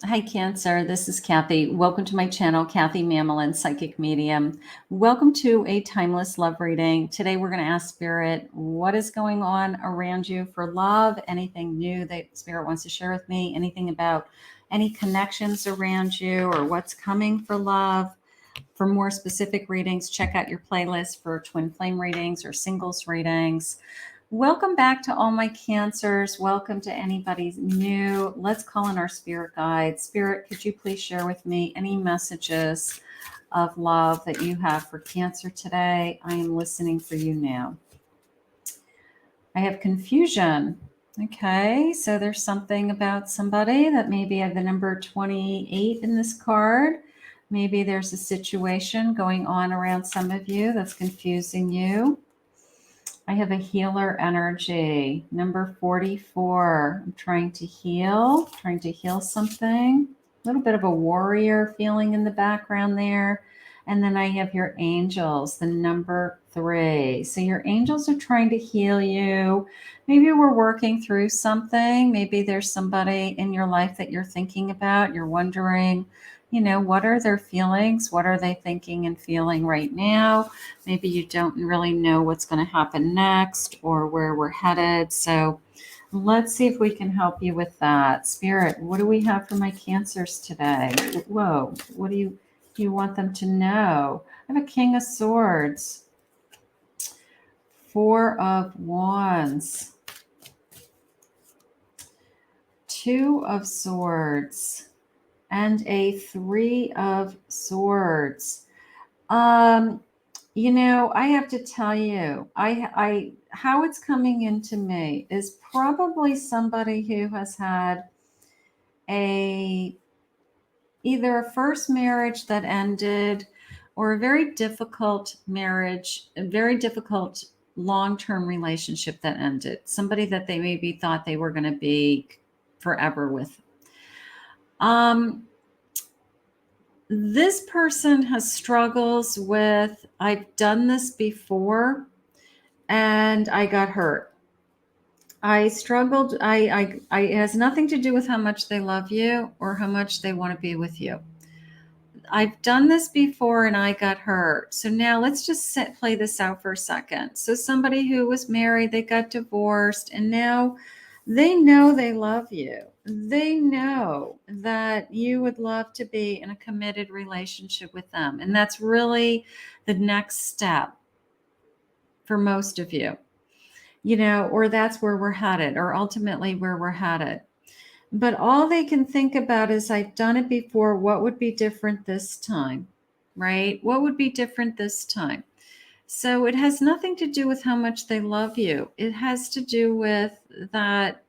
Hi, Cancer. This is Kathy. Welcome to my channel, Kathy Mamolen, Psychic Medium. Welcome to a timeless love reading. Today, we're going to ask Spirit what is going on around you for love, anything new that Spirit wants to share with me, anything about any connections around you or what's coming for love. For more specific readings, check out your playlist for twin flame readings or singles readings. Welcome back to all my Cancers. Welcome to anybody new. Let's call in our spirit guide. Spirit, could you please share with me any messages of love that you have for Cancer today? I am listening for you now. I have confusion. Okay, so there's something about somebody that maybe I have the number 28 in this card. Maybe there's a situation going on around some of you that's confusing you. I have a healer energy, number 44. I'm trying to heal something. A little bit of a warrior feeling in the background there. And then I have your angels, the number 3. So your angels are trying to heal you. Maybe we're working through something. Maybe there's somebody in your life that you're thinking about. You're wondering, what are their feelings? What are they thinking and feeling right now? Maybe you don't really know what's going to happen next or where we're headed. So let's see if we can help you with that. Spirit, what do we have for my Cancers today? Whoa, what do you want them to know? I have a King of Swords, 4 of Wands, 2 of Swords, and a 3 of Swords. I have to tell you, I how it's coming into me is probably somebody who has had either a first marriage that ended or a very difficult marriage, a very difficult long-term relationship that ended. Somebody that they maybe thought they were going to be forever with. This person has struggles with, I've done this before and I got hurt. I struggled. It has nothing to do with how much they love you or how much they want to be with you. I've done this before and I got hurt. So now let's just play this out for a second. So somebody who was married, they got divorced, and now they know they love you. They know that you would love to be in a committed relationship with them. And that's really the next step for most of you, or that's where we're headed, or ultimately where we're headed. But all they can think about is, I've done it before. What would be different this time? Right? What would be different this time? So it has nothing to do with how much they love you. It has to do with that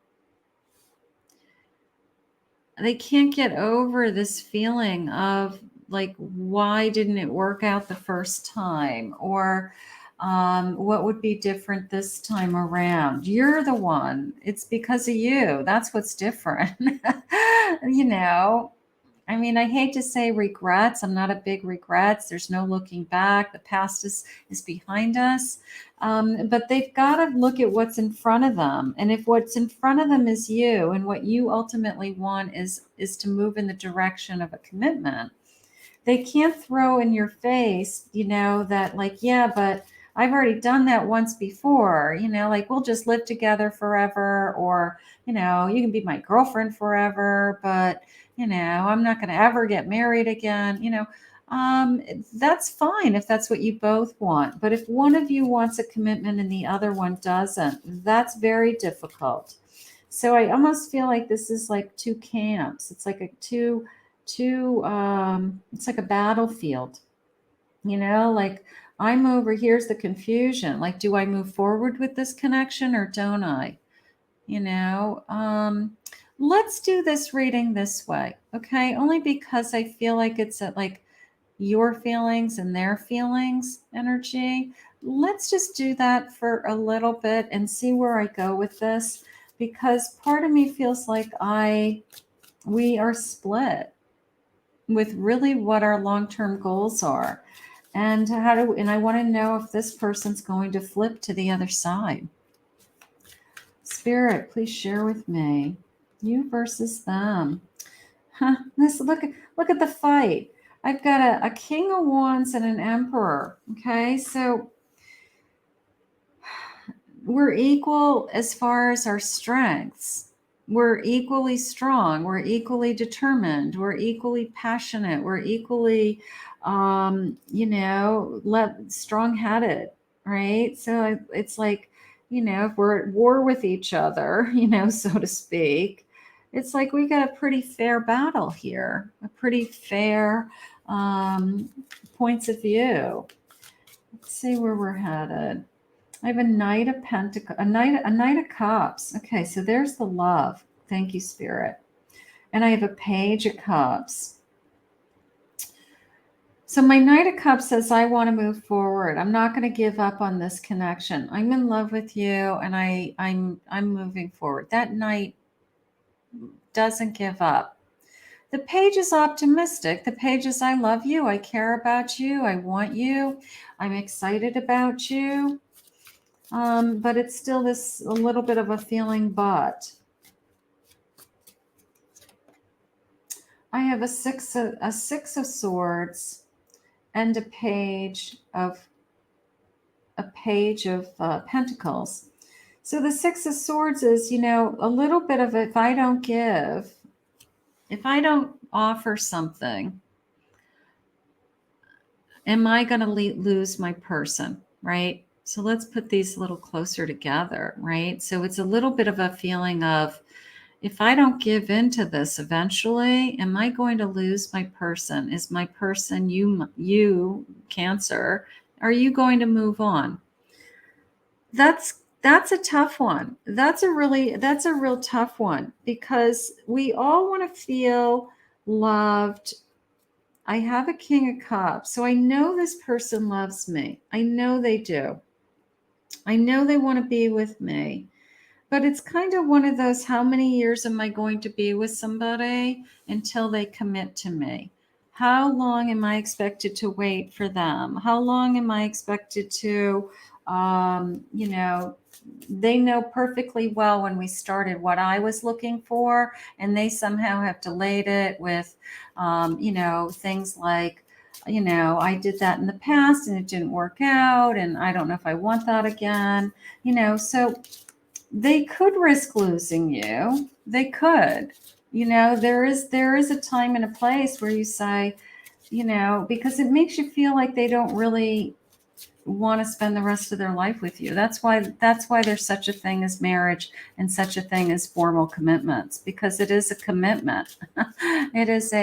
they can't get over this feeling of like, why didn't it work out the first time? Or what would be different this time around? You're the one. It's because of you. That's what's different. I mean, I hate to say regrets. I'm not a big regrets. There's no looking back. The past is behind us. But they've got to look at what's in front of them. And if what's in front of them is you, and what you ultimately want is to move in the direction of a commitment, they can't throw in your face, that like, yeah, but I've already done that once before, like we'll just live together forever, or, you can be my girlfriend forever, but, I'm not going to ever get married again, that's fine if that's what you both want. But if one of you wants a commitment and the other one doesn't, that's very difficult. So I almost feel like this is like two camps. It's like it's like a battlefield, like I'm over here's the confusion. Like, do I move forward with this connection or don't I? Let's do this reading this way. Okay. Only because I feel like it's at like your feelings and their feelings energy. Let's just do that for a little bit and see where I go with this, because part of me feels like we are split with really what our long-term goals are, and I want to know if this person's going to flip to the other side. Spirit, please share with me. You versus them. Look at the fight. I've got a King of Wands and an Emperor. Okay, so we're equal as far as our strengths. We're equally strong. We're equally determined. We're equally passionate. We're equally, strong-headed, right? So it's like, if we're at war with each other, so to speak, it's like we got a pretty fair battle here, a pretty fair points of view. Let's see where we're headed. I have a Knight of Pentacles, a Knight of Cups. Okay, so there's the love. Thank you, Spirit. And I have a Page of Cups. So my Knight of Cups says, I want to move forward. I'm not going to give up on this connection. I'm in love with you, and I'm moving forward. That Knight doesn't give up. The Page is optimistic. The Page is, I love you. I care about you. I want you. I'm excited about you. But it's still a little bit of a feeling, but I have a six of Swords and a Page of Pentacles. So the Six of Swords is, a little bit of, if I don't offer something, am I going to lose my person, right? So let's put these a little closer together, right? So it's a little bit of a feeling of, if I don't give into this eventually, am I going to lose my person? Is my person, you, Cancer, are you going to move on? That's a tough one. That's a real tough one, because we all want to feel loved. I have a King of Cups, so I know this person loves me. I know they do. I know they want to be with me. But it's kind of one of those, how many years am I going to be with somebody until they commit to me? How long am I expected to wait for them? How long am I expected to, they know perfectly well when we started what I was looking for, and they somehow have delayed it with, things like, I did that in the past and it didn't work out, and I don't know if I want that again, so they could risk losing you. They could. There is a time and a place where you say, because it makes you feel like they don't really want to spend the rest of their life with you. That's why there's such a thing as marriage and such a thing as formal commitments, because it is a commitment. It is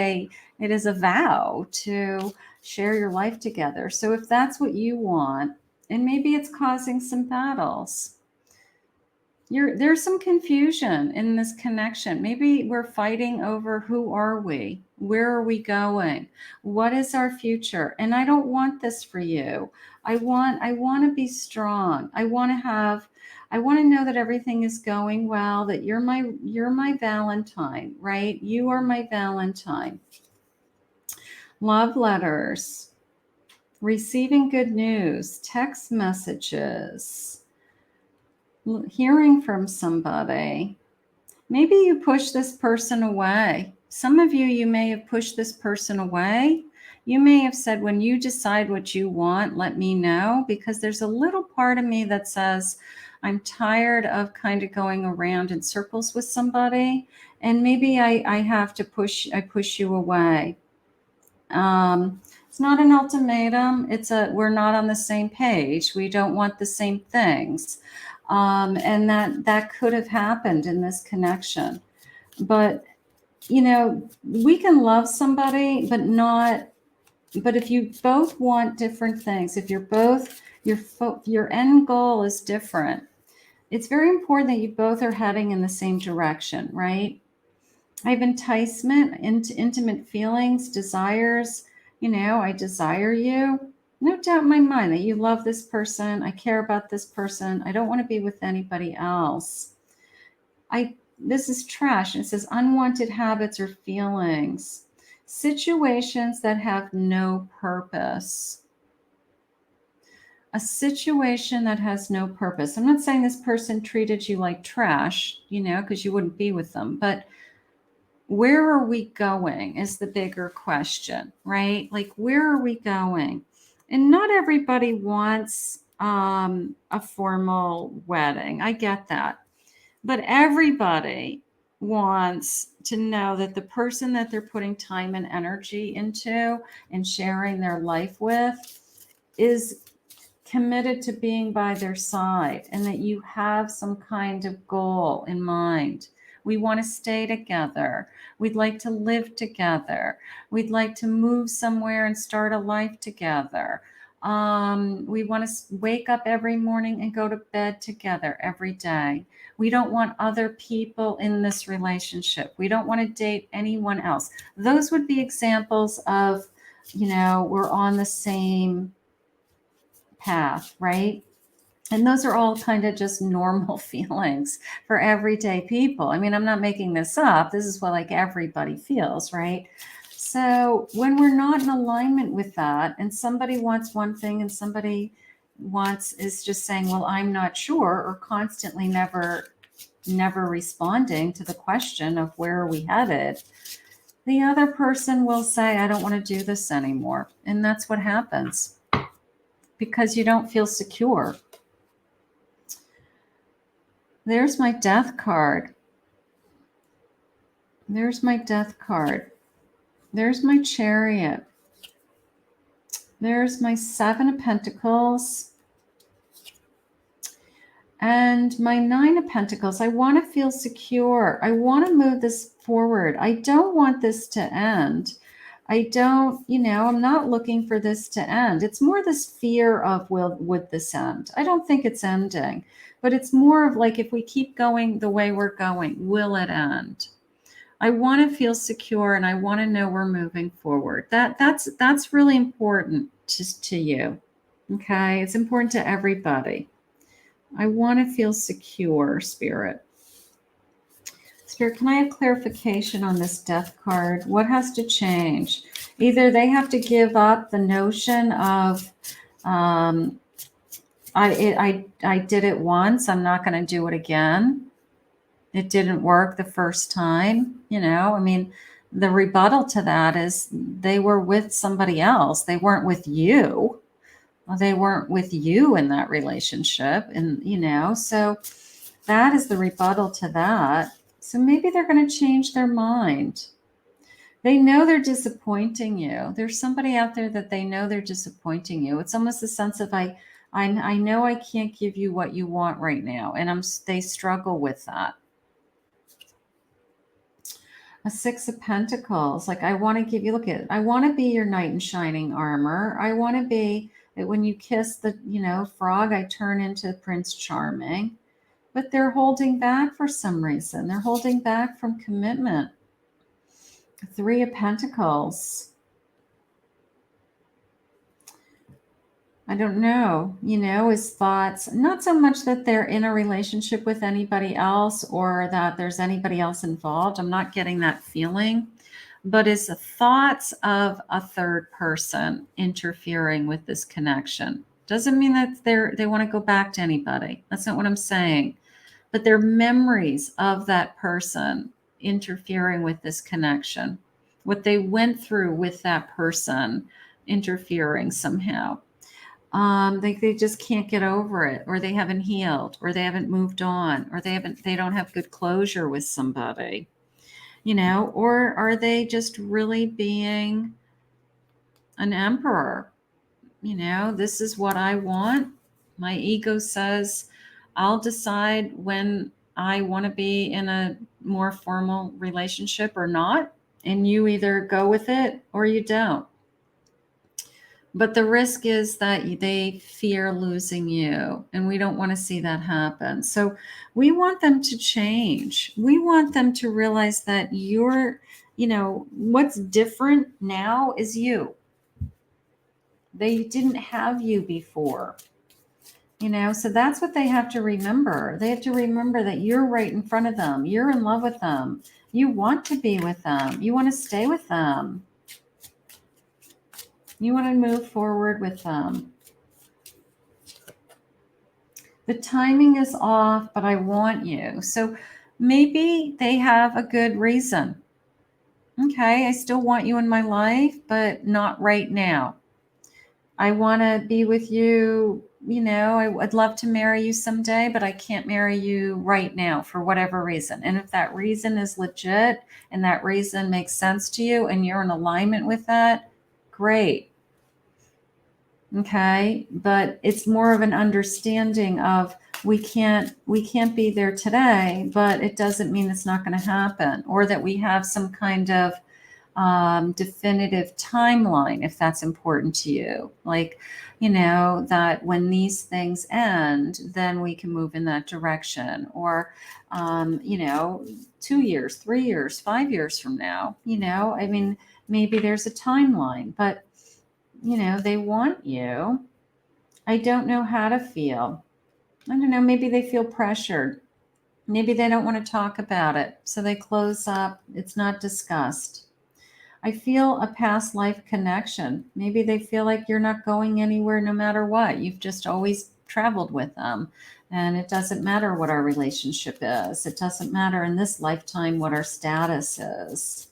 a vow to share your life together. So if that's what you want, and maybe it's causing some battles, there's some confusion in this connection. Maybe we're fighting over, who are we? Where are we going? What is our future? And I don't want this for you. I want to be strong. I want to know that everything is going well, that you're my Valentine, right? You are my Valentine. Love letters, receiving good news, text messages, hearing from somebody. Maybe you push this person away. Some of you may have pushed this person away. You may have said, when you decide what you want, let me know, because there's a little part of me that says, I'm tired of kind of going around in circles with somebody, and maybe I have to push you away. It's not an ultimatum. We're not on the same page. We don't want the same things. And that could have happened in this connection. But, we can love somebody, but if you both want different things, if your end goal is different, it's very important that you both are heading in the same direction, right? I have enticement, intimate feelings, desires. I desire you. No doubt in my mind that you love this person. I care about this person. I don't want to be with anybody else. This is trash. It says unwanted habits or feelings. Situations that have no purpose. A situation that has no purpose. I'm not saying this person treated you like trash, because you wouldn't be with them, but where are we going is the bigger question, right? Like, where are we going? And not everybody wants a formal wedding. I get that. But everybody wants to know that the person that they're putting time and energy into and sharing their life with is committed to being by their side, and that you have some kind of goal in mind. We want to stay together. We'd like to live together. We'd like to move somewhere and start a life together. We want to wake up every morning and go to bed together every day. We don't want other people in this relationship. We don't want to date anyone else. Those would be examples of, we're on the same path, right? And those are all kind of just normal feelings for everyday people. I mean, I'm not making this up. This is what like everybody feels, right? So when we're not in alignment with that, and somebody wants one thing and somebody is just saying, well, I'm not sure, or constantly never responding to the question of where are we headed, the other person will say, I don't want to do this anymore. And that's what happens, because you don't feel secure. There's my death card. There's my death card. There's my chariot. There's my 7 of Pentacles. And my 9 of Pentacles. I want to feel secure. I want to move this forward. I don't want this to end. I don't, I'm not looking for this to end. It's more this fear of, would this end? I don't think it's ending, but it's more of like, if we keep going the way we're going, will it end? I want to feel secure, and I want to know we're moving forward. That's really important to you. Okay. It's important to everybody. I want to feel secure, Spirit. Spirit, can I have clarification on this death card? What has to change? Either they have to give up the notion of, I did it once, I'm not going to do it again. It didn't work the first time. I mean, the rebuttal to that is they were with somebody else. They weren't with you. Well, they weren't with you in that relationship. And, so that is the rebuttal to that. So maybe they're going to change their mind. They know they're disappointing you. There's somebody out there that they know they're disappointing you. It's almost a sense of, I know I can't give you what you want right now. And they struggle with that. A 6 of Pentacles. Like, I want to give you, I want to be your knight in shining armor. I want to be, when you kiss the, frog, I turn into Prince Charming. But they're holding back for some reason. They're holding back from commitment. 3 of Pentacles. I don't know, his thoughts, not so much that they're in a relationship with anybody else or that there's anybody else involved. I'm not getting that feeling, but it's the thoughts of a third person interfering with this connection. Doesn't mean that they want to go back to anybody. That's not what I'm saying. But their memories of that person interfering with this connection, what they went through with that person interfering somehow. They just can't get over it, or they haven't healed, or they haven't moved on, or they don't have good closure with somebody, or are they just really being an emperor? This is what I want. My ego says I'll decide when I want to be in a more formal relationship or not. And you either go with it or you don't. But the risk is that they fear losing you, and we don't want to see that happen. So we want them to change. We want them to realize that what's different now is you. They didn't have you before. So that's what they have to remember. They have to remember that you're right in front of them. You're in love with them. You want to be with them. You want to stay with them. You want to move forward with them. The timing is off, but I want you. So maybe they have a good reason. Okay, I still want you in my life, but not right now. I want to be with you. I'd love to marry you someday, but I can't marry you right now for whatever reason. And if that reason is legit and that reason makes sense to you and you're in alignment with that, great. Okay. But it's more of an understanding of we can't be there today, but it doesn't mean it's not going to happen, or that we have some kind of definitive timeline, if that's important to you. Like, that when these things end, then we can move in that direction. Or, 2 years, 3 years, 5 years from now, I mean, maybe there's a timeline, but, they want you. I don't know how to feel. I don't know. Maybe they feel pressured. Maybe they don't want to talk about it. So they close up. It's not discussed. I feel a past life connection. Maybe they feel like you're not going anywhere no matter what. You've just always traveled with them. And it doesn't matter what our relationship is. It doesn't matter in this lifetime what our status is.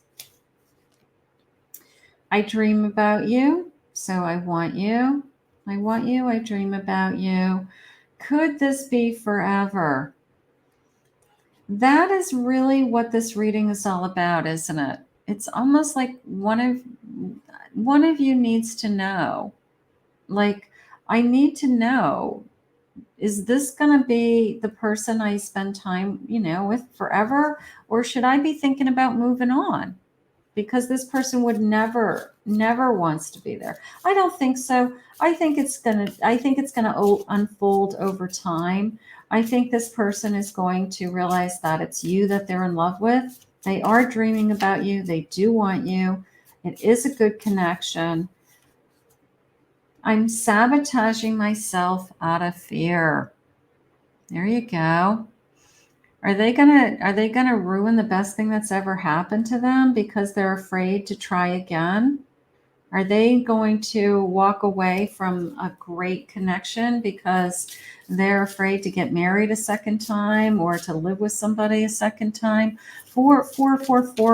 I dream about you, so I want you. I want you. I dream about you. Could this be forever? That is really what this reading is all about, isn't it? It's almost like one of you needs to know. Like, I need to know, is this going to be the person I spend time, with forever? Or should I be thinking about moving on? Because this person would never wants to be there. I don't think so. I think it's going to unfold over time. I think this person is going to realize that it's you that they're in love with. They are dreaming about you. They do want you. It is a good connection. I'm sabotaging myself out of fear. There you go. Are they gonna ruin the best thing that's ever happened to them because they're afraid to try again? Are they going to walk away from a great connection because they're afraid to get married a second time or to live with somebody a second time? 4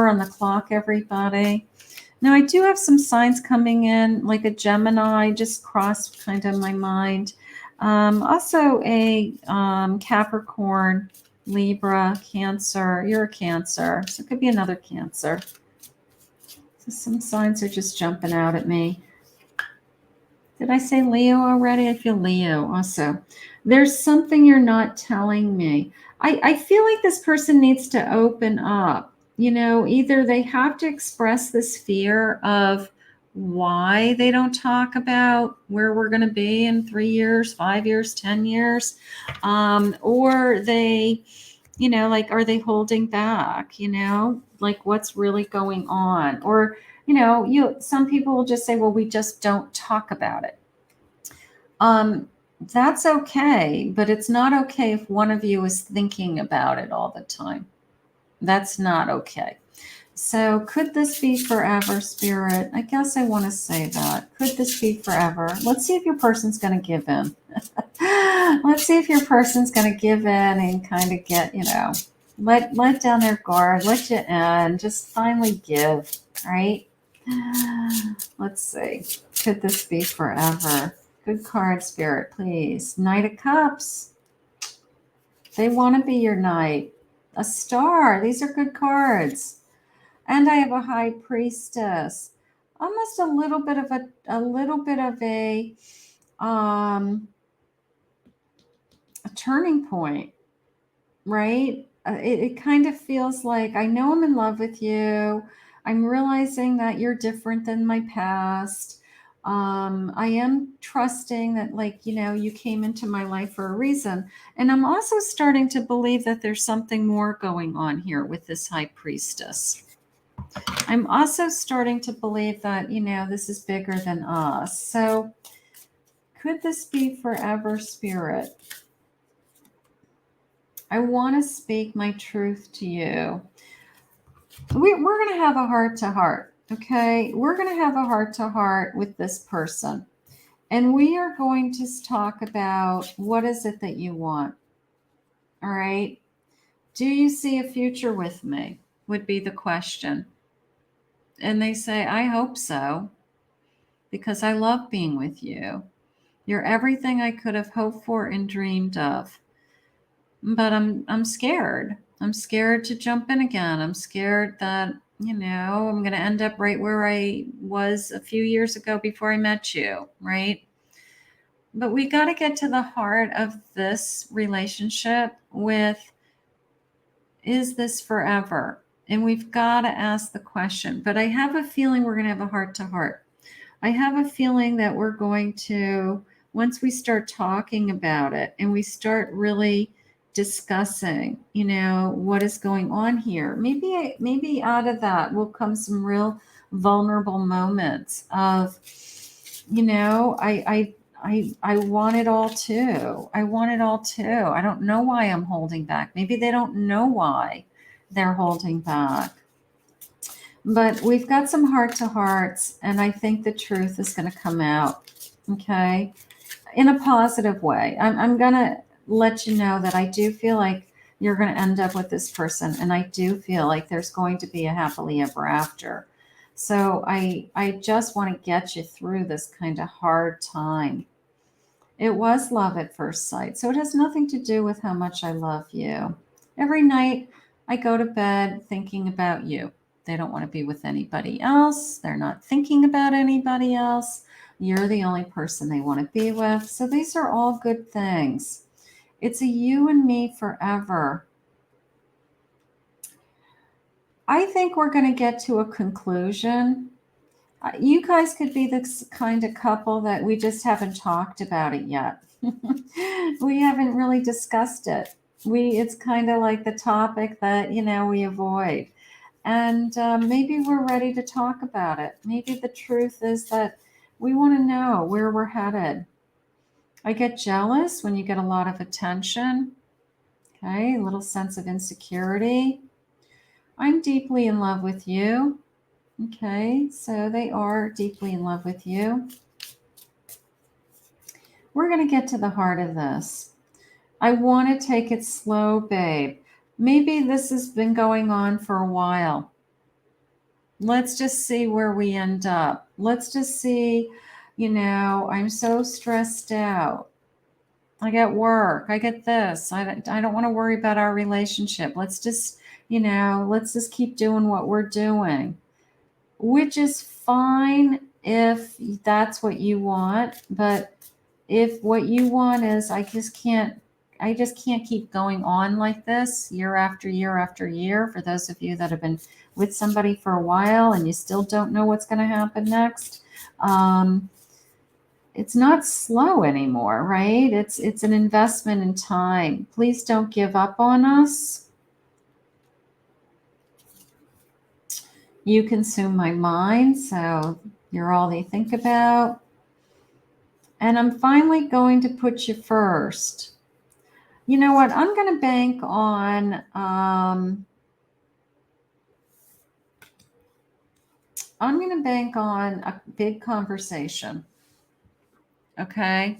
on the clock, everybody. Now, I do have some signs coming in, like a Gemini just crossed kind of my mind. Also a Capricorn, Libra, Cancer. You're a Cancer, so it could be another Cancer. So some signs are just jumping out at me. Did I say Leo already? I feel Leo also. There's something you're not telling me. I feel like this person needs to open up. Either they have to express this fear of why they don't talk about where we're going to be in 3 years, 5 years, 10 years, or they, like, are they holding back, like what's really going on? Or, some people will just say, well, we just don't talk about it. That's okay, but it's not okay if one of you is thinking about it all the time. That's not okay. So could this be forever, Spirit? I guess I want to say that. Could this be forever? Let's see if your person's going to give in. Let's see if your person's going to give in and kind of get, let down their guard, let you in, just finally give, right? Let's see. Could this be forever? Good card, Spirit, please. Knight of Cups. They want to be your knight. A Star. These are good cards. And I have a High Priestess. Almost a little bit of a turning point, right? It kind of feels like, I know I'm in love with you. I'm realizing that you're different than my past. I am trusting that, like, you came into my life for a reason. And I'm also starting to believe that there's something more going on here with this High Priestess. I'm also starting to believe that, this is bigger than us. So could this be forever, Spirit? I want to speak my truth to you. We're going to have a heart-to-heart, okay? We're going to have a heart-to-heart with this person. And we are going to talk about, what is it that you want? All right? Do you see a future with me? Would be the question. And they say, I hope so, because I love being with you. You're everything I could have hoped for and dreamed of. But I'm scared. I'm scared to jump in again. I'm scared that, I'm going to end up right where I was a few years ago before I met you, right? But we got to get to the heart of this relationship with, is this forever? And we've got to ask the question. But I have a feeling we're going to have a heart to heart. I have a feeling that we're going to, once we start talking about it and we start really discussing, what is going on here, maybe out of that will come some real vulnerable moments of, I want it all too. I want it all too. I don't know why I'm holding back. Maybe they don't know why they're holding back. But we've got some heart to hearts, and I think the truth is going to come out, okay, in a positive way. I'm going to let you know that I do feel like you're going to end up with this person, and I do feel like there's going to be a happily ever after. So I just want to get you through this kind of hard time. It was love at first sight, so it has nothing to do with how much I love you. Every night I go to bed thinking about you. They don't want to be with anybody else. They're not thinking about anybody else. You're the only person they want to be with. So these are all good things. It's a you and me forever. I think we're going to get to a conclusion. You guys could be this kind of couple that we just haven't talked about it yet. We haven't really discussed it. It's kind of like the topic that, we avoid. And maybe we're ready to talk about it. Maybe the truth is that we want to know where we're headed. I get jealous when you get a lot of attention. Okay, a little sense of insecurity. I'm deeply in love with you. Okay, so they are deeply in love with you. We're going to get to the heart of this. I want to take it slow, babe. Maybe this has been going on for a while. Let's just see where we end up. Let's just see, I'm so stressed out. I get work. I get this. I don't want to worry about our relationship. Let's just keep doing what we're doing, which is fine if that's what you want. But if what you want is, I just can't keep going on like this year after year after year. For those of you that have been with somebody for a while and you still don't know what's going to happen next, it's not slow anymore, right? It's an investment in time. Please don't give up on us. You consume my mind, so you're all they think about. And I'm finally going to put you first. You know what? I'm going to bank on a big conversation. Okay?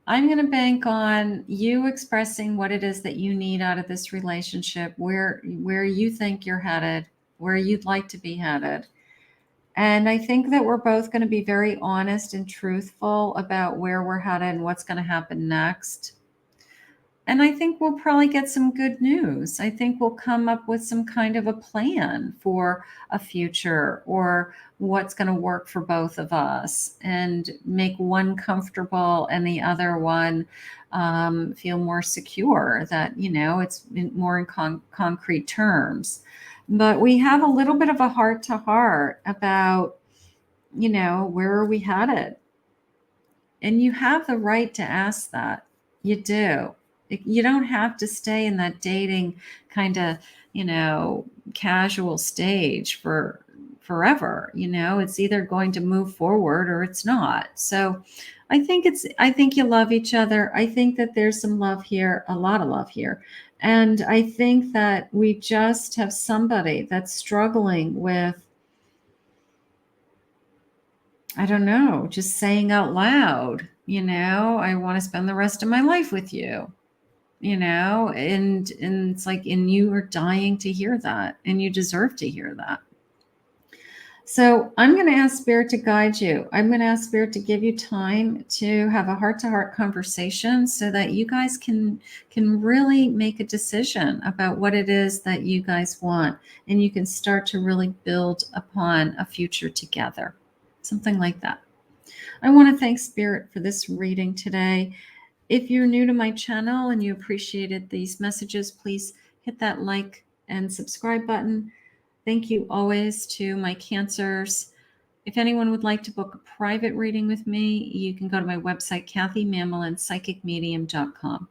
I'm going to bank on you expressing what it is that you need out of this relationship, where you think you're headed, where you'd like to be headed. And I think that we're both going to be very honest and truthful about where we're headed and what's going to happen next. And I think we'll probably get some good news. I think we'll come up with some kind of a plan for a future, or what's going to work for both of us, and make one comfortable and the other one feel more secure, that, it's more in concrete terms. But we have a little bit of a heart to heart about, where are we headed? And you have the right to ask that. You do. You don't have to stay in that dating kind of, casual stage for forever. It's either going to move forward or it's not. So I think you love each other. I think that there's some love here, a lot of love here. And I think that we just have somebody that's struggling with, I don't know, just saying out loud, I want to spend the rest of my life with you. And it's like, and you are dying to hear that, and you deserve to hear that. So I'm going to ask Spirit to guide you. I'm going to ask Spirit to give you time to have a heart-to-heart conversation so that you guys can really make a decision about what it is that you guys want, and you can start to really build upon a future together. Something like that. I want to thank Spirit for this reading today. If you're new to my channel and you appreciated these messages, please hit that like and subscribe button. Thank you always to my Cancers. If anyone would like to book a private reading with me, you can go to my website, KathyMamolenPsychicMedium.com.